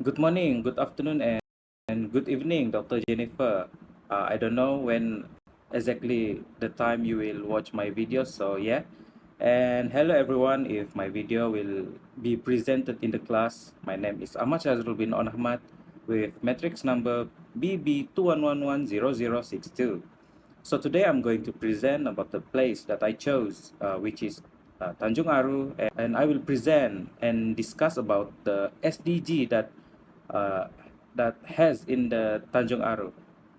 Good morning, good afternoon, and good evening, Dr. Jennifer. I don't know when exactly the time you will watch my video, so yeah. And hello everyone, if my video will be presented in the class, my name is SHAZRUL bin AHMAD with matrix number BB21110062. So today I'm going to present about the place that I chose, which is Tanjung Aru, and I will present and discuss about the SDG uh, that has in the Tanjung Aru.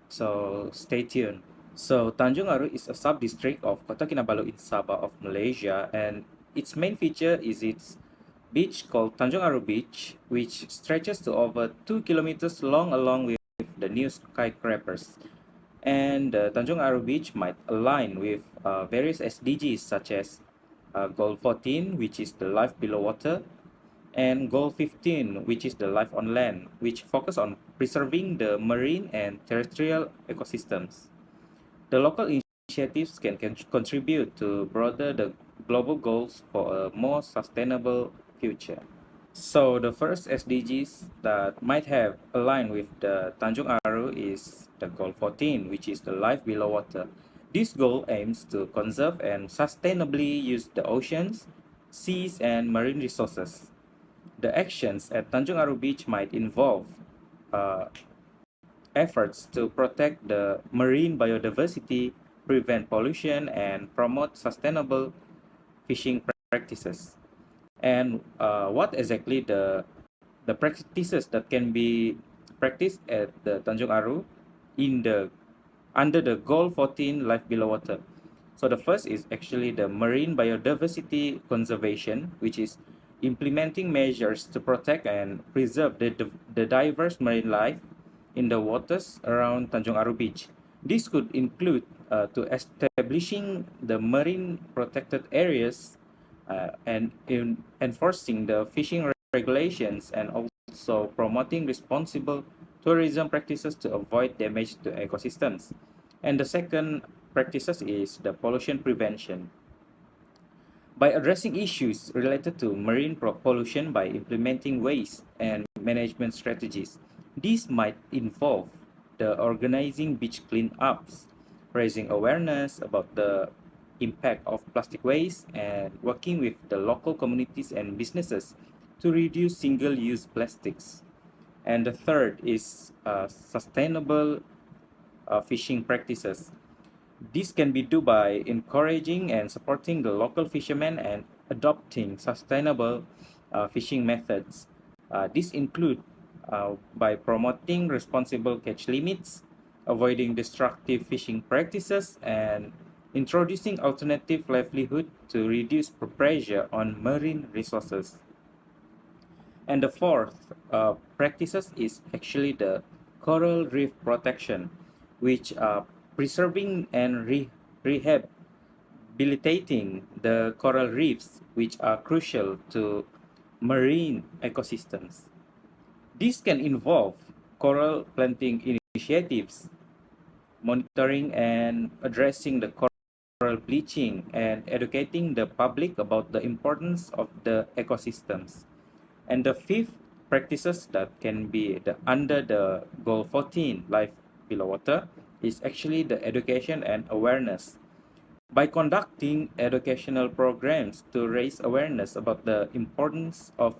So stay tuned. So Tanjung Aru is a sub-district of Kota Kinabalu in Sabah of Malaysia, and its main feature is its beach called Tanjung Aru Beach, which stretches to over 2 kilometers long along with the new skyscrapers. And Tanjung Aru Beach might align with various SDGs such as Goal 14, which is the life below water, and Goal 15, which is the life on land, which focus on preserving the marine and terrestrial ecosystems. The local initiatives can contribute to broader the global goals for a more sustainable future. So the first SDGs that might have aligned with the Tanjung Aru is the Goal 14, which is the life below water. This goal aims to conserve and sustainably use the oceans, seas, and marine resources. The actions at Tanjung Aru Beach might involve uh, efforts to protect the marine biodiversity, prevent pollution, and promote sustainable fishing practices. And what exactly the practices that can be practiced at the Tanjung Aru in the under the Goal 14 Life Below Water. So the first is actually the marine biodiversity conservation, which is implementing measures to protect and preserve the diverse marine life in the waters around Tanjung Aru Beach. This could include to establishing the marine protected areas and in enforcing the fishing regulations, and also promoting responsible tourism practices to avoid damage to ecosystems. And the second practices is the pollution prevention. By addressing issues related to marine pollution by implementing waste and management strategies, these might involve the organizing beach cleanups, raising awareness about the impact of plastic waste, and working with the local communities and businesses to reduce single-use plastics. And the third is sustainable fishing practices. This can be done by encouraging and supporting the local fishermen and adopting sustainable fishing methods. This include by promoting responsible catch limits, avoiding destructive fishing practices, and introducing alternative livelihood to reduce pressure on marine resources. And the fourth practices is actually the coral reef protection, which preserving and rehabilitating the coral reefs, which are crucial to marine ecosystems. This can involve coral planting initiatives, monitoring and addressing the coral bleaching, and educating the public about the importance of the ecosystems. And the fifth practices that can be under the Goal 14, Life Below Water, is actually the education and awareness. By conducting educational programs to raise awareness about the importance of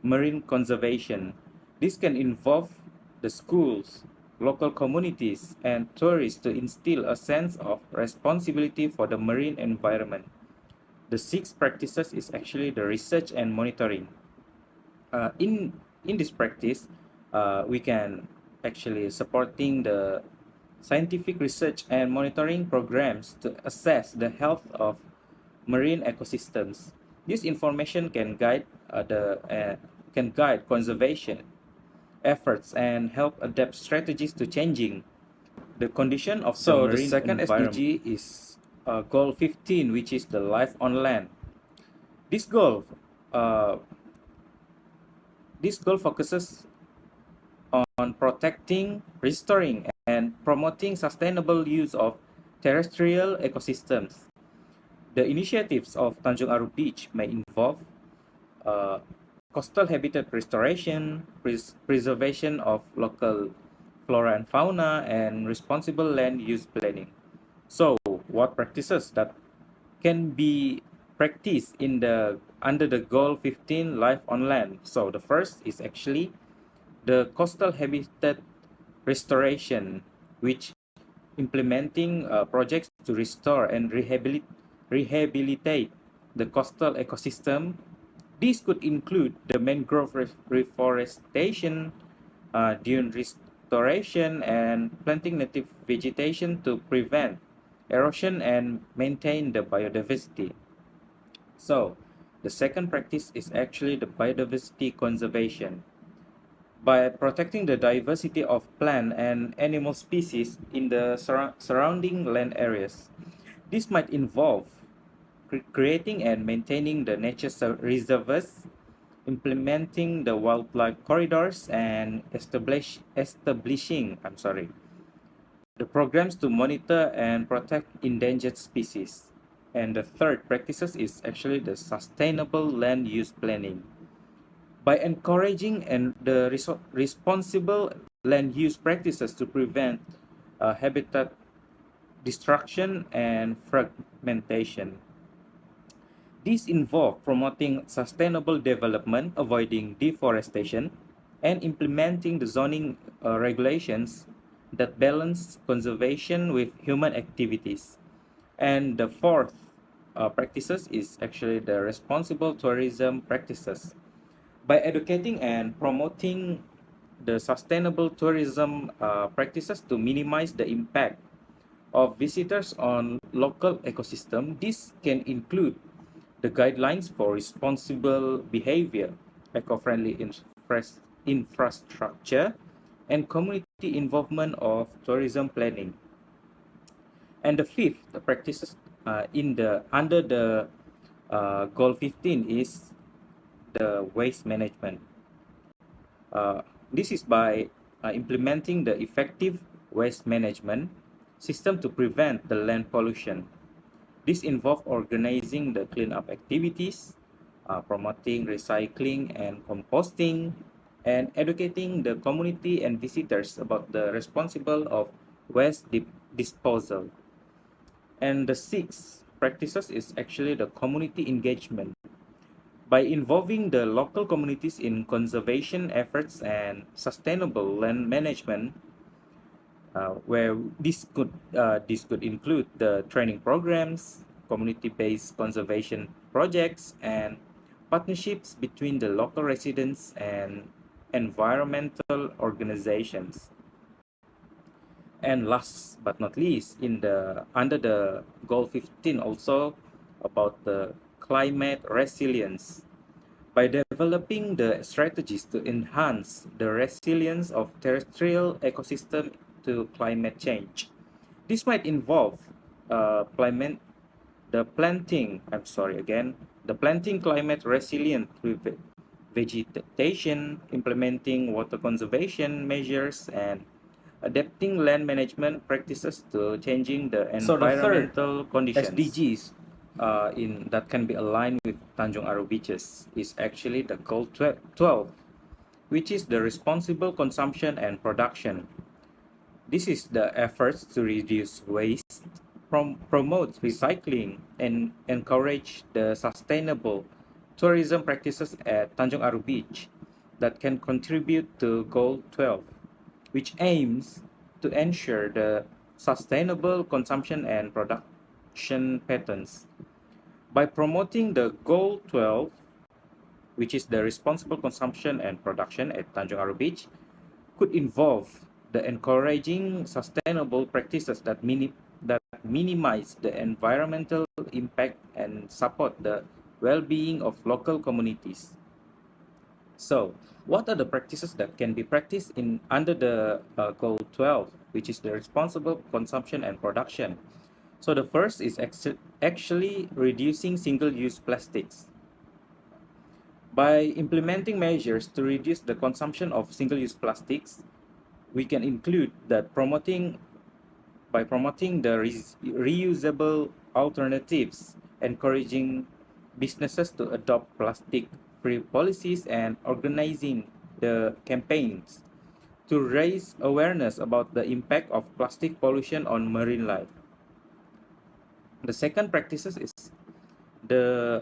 marine conservation, this can involve the schools, local communities, and tourists to instill a sense of responsibility for the marine environment. The sixth practices is actually the research and monitoring. In this practice, we can actually supporting the scientific research and monitoring programs to assess the health of marine ecosystems. This information can guide conservation efforts and help adapt strategies to changing the condition of the marine environment. So the second SDG is Goal 15, which is the life on land. This goal uh, focuses on protecting, restoring, and promoting sustainable use of terrestrial ecosystems. The initiatives of Tanjung Aru Beach may involve uh, coastal habitat restoration, preservation of local flora and fauna, and responsible land use planning. So, what practices that can be practiced in the under the goal 15 life on land? So the first is actually the coastal habitat restoration, which implementing projects to restore and rehabilitate the coastal ecosystem. This could include the mangrove reforestation, dune restoration, and planting native vegetation to prevent erosion and maintain the biodiversity. So, the second practice is actually the biodiversity conservation. By protecting the diversity of plant and animal species in the surrounding land areas, this might involve creating and maintaining the nature reservoirs, implementing the wildlife corridors, and establishing the programs to monitor and protect endangered species. And the third practices is actually the sustainable land use planning. By encouraging and the responsible land use practices to prevent habitat destruction and fragmentation. These involve promoting sustainable development, avoiding deforestation, and implementing the zoning regulations that balance conservation with human activities. And the fourth practices is actually the responsible tourism practices. By educating and promoting the sustainable tourism practices to minimize the impact of visitors on local ecosystem, this can include the guidelines for responsible behavior, eco-friendly infrastructure, and community involvement of tourism planning. And the fifth practices in the under the goal 15 is the waste management. This is by implementing the effective waste management system to prevent the land pollution. This involves organizing the cleanup activities, promoting recycling and composting, and educating the community and visitors about the responsible of waste disposal. And the sixth practices is actually the community engagement. By involving the local communities in conservation efforts and sustainable land management, where this could include the training programs, community-based conservation projects, and partnerships between the local residents and environmental organizations. And last but not least, in the under the goal 15 also about the climate resilience. By developing the strategies to enhance the resilience of terrestrial ecosystem to climate change. This might involve climate the planting the planting climate resilient vegetation, implementing water conservation measures, and adapting land management practices to changing the environmental conditions. SDGs in that can be aligned with Tanjung Aru beaches is actually the goal 12, which is the responsible consumption and production. This is the efforts to reduce waste, promote recycling, and encourage the sustainable tourism practices at Tanjung Aru Beach that can contribute to Goal 12, which aims to ensure the sustainable consumption and production patterns. By promoting the Goal 12, which is the responsible consumption and production at Tanjung Aru Beach, could involve the encouraging sustainable practices that minimize the environmental impact and support the well-being of local communities. So, what are the practices that can be practiced in under the goal 12, which is the responsible consumption and production? So the first is actually reducing single-use plastics. By implementing measures to reduce the consumption of single-use plastics, we can include that promoting the reusable alternatives, encouraging businesses to adopt plastic policies and organizing the campaigns to raise awareness about the impact of plastic pollution on marine life. The second practices is the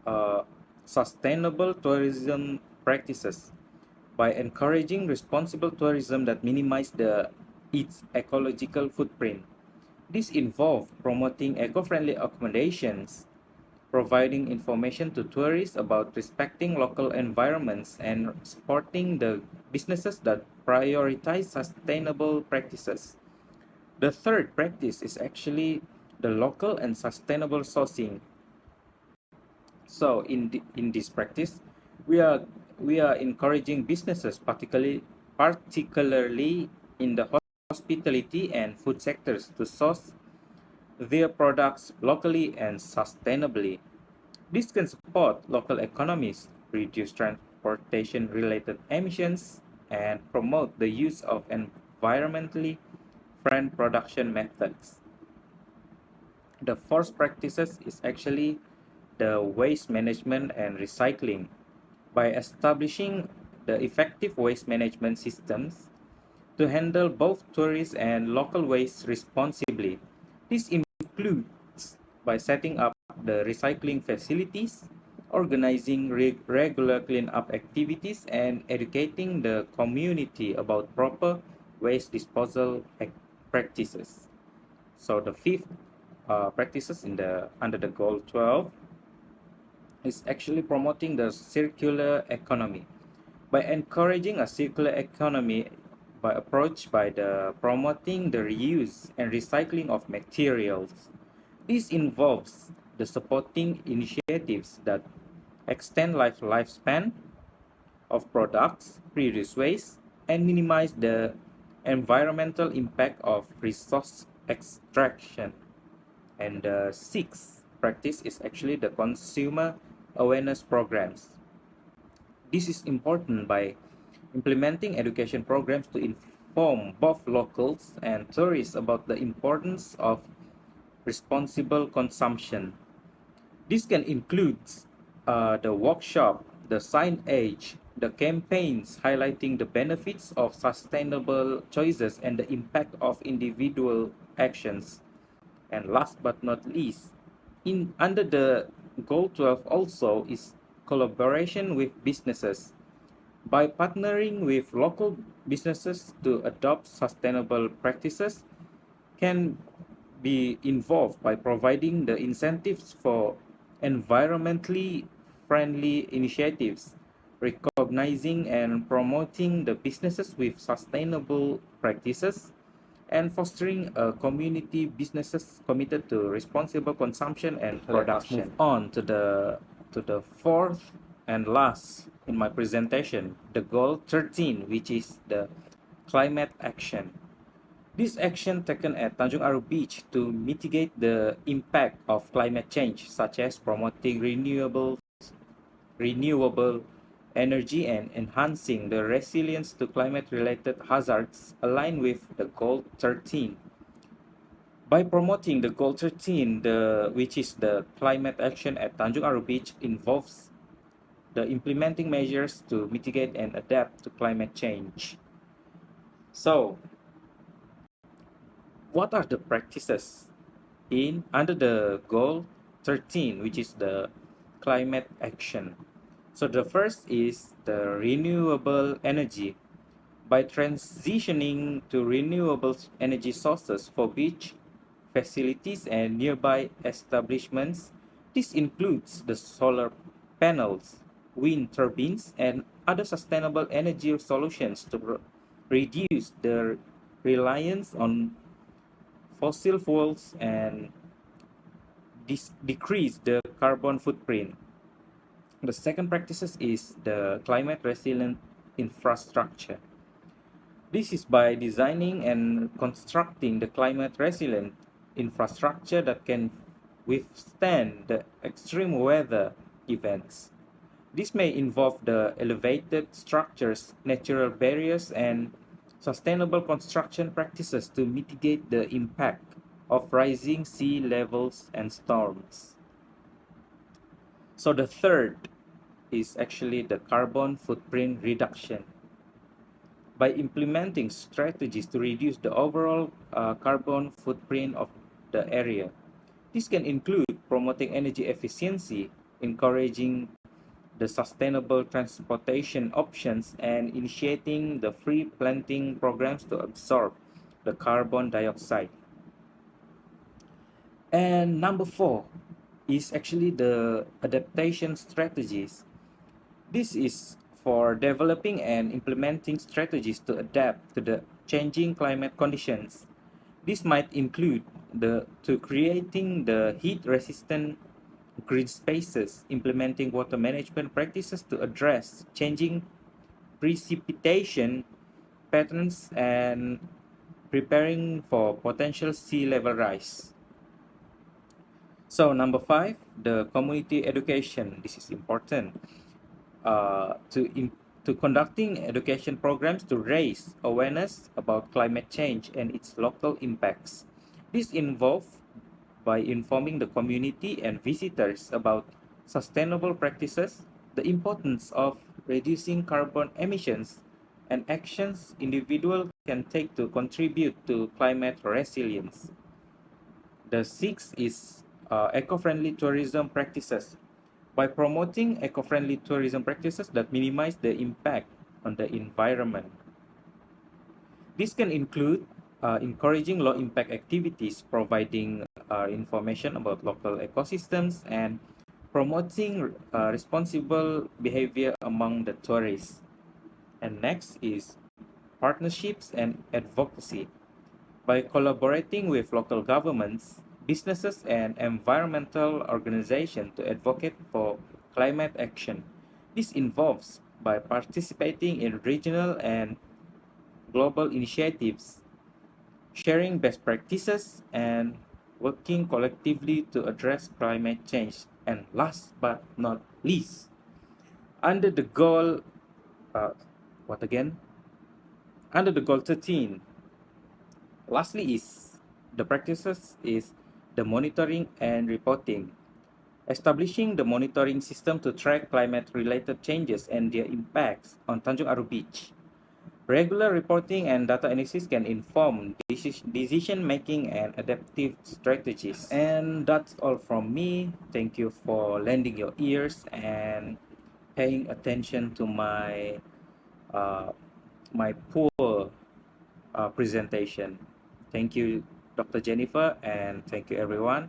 uh, sustainable tourism practices by encouraging responsible tourism that minimize its ecological footprint. This involves promoting eco-friendly accommodations, providing information to tourists about respecting local environments, and supporting the businesses that prioritize sustainable practices. The third practice is actually the local and sustainable sourcing. So in this practice, we are we are encouraging businesses, particularly in the hospitality and food sectors, to source their products locally and sustainably. This can support local economies, reduce transportation-related emissions, and promote the use of environmentally friendly production methods. The fourth practices is actually the waste management and recycling. By establishing the effective waste management systems to handle both tourist and local waste responsibly. This includes by setting up the recycling facilities, organizing regular cleanup activities, and educating the community about proper waste disposal practices. So the fifth practices under the goal 12 is actually promoting the circular economy by encouraging a circular economy by approach by the promoting the reuse and recycling of materials. This involves the supporting initiatives that extend lifespan of products, reduce waste, and minimize the environmental impact of resource extraction. And the sixth practice is actually the consumer awareness programs. This is important by implementing education programs to inform both locals and tourists about the importance of responsible consumption. This can include the workshop, the signage, the campaigns highlighting the benefits of sustainable choices and the impact of individual actions. And last but not least, under the goal 12 also is collaboration with businesses. By partnering with local businesses to adopt sustainable practices can be involved by providing the incentives for environmentally friendly initiatives, recognizing and promoting the businesses with sustainable practices, and fostering a community businesses committed to responsible consumption and production. Let us move on to the fourth and last in my presentation, the goal 13, which is the climate action. This action taken at Tanjung Aru Beach to mitigate the impact of climate change, such as promoting renewable energy and enhancing the resilience to climate-related hazards, align with the Goal 13. By promoting the Goal 13, which is the climate action at Tanjung Aru Beach, involves the implementing measures to mitigate and adapt to climate change. So, what are the practices under the goal 13, which is the climate action? So the first is the renewable energy. By transitioning to renewable energy sources for beach facilities and nearby establishments, this includes the solar panels, wind turbines, and other sustainable energy solutions to reduce the reliance on fossil fuels and decrease the carbon footprint. The second practices is the climate resilient infrastructure. This is by designing and constructing the climate resilient infrastructure that can withstand the extreme weather events. This may involve the elevated structures, natural barriers, and sustainable construction practices to mitigate the impact of rising sea levels and storms. So the third is actually the carbon footprint reduction. By implementing strategies to reduce the overall carbon footprint of the area, this can include promoting energy efficiency, encouraging the sustainable transportation options, and initiating the free planting programs to absorb the carbon dioxide. And number four is actually the adaptation strategies. This is for developing and implementing strategies to adapt to the changing climate conditions. This might include to creating the heat resistant green spaces, implementing water management practices to address changing precipitation patterns, and preparing for potential sea level rise. So number five, the community education. This is important uh, to in, to conducting education programs to raise awareness about climate change and its local impacts. This involves by informing the community and visitors about sustainable practices, the importance of reducing carbon emissions, and actions individuals can take to contribute to climate resilience. The sixth is eco-friendly tourism practices. By promoting eco-friendly tourism practices that minimize the impact on the environment. This can include encouraging low-impact activities, providing information about local ecosystems, and promoting responsible behavior among the tourists. And next is partnerships and advocacy. By collaborating with local governments, businesses, and environmental organizations to advocate for climate action. This involves by participating in regional and global initiatives, sharing best practices, and working collectively to address climate change. And last but not least, under the goal, uh, what again? Under the goal 13, lastly is the practices is the monitoring and reporting. Establishing the monitoring system to track climate-related changes and their impacts on Tanjung Aru Beach. Regular reporting and data analysis can inform decision-making and adaptive strategies. And that's all from me. Thank you for lending your ears and paying attention to uh, my poor presentation. Thank you, Dr. Jennifer, and thank you, everyone.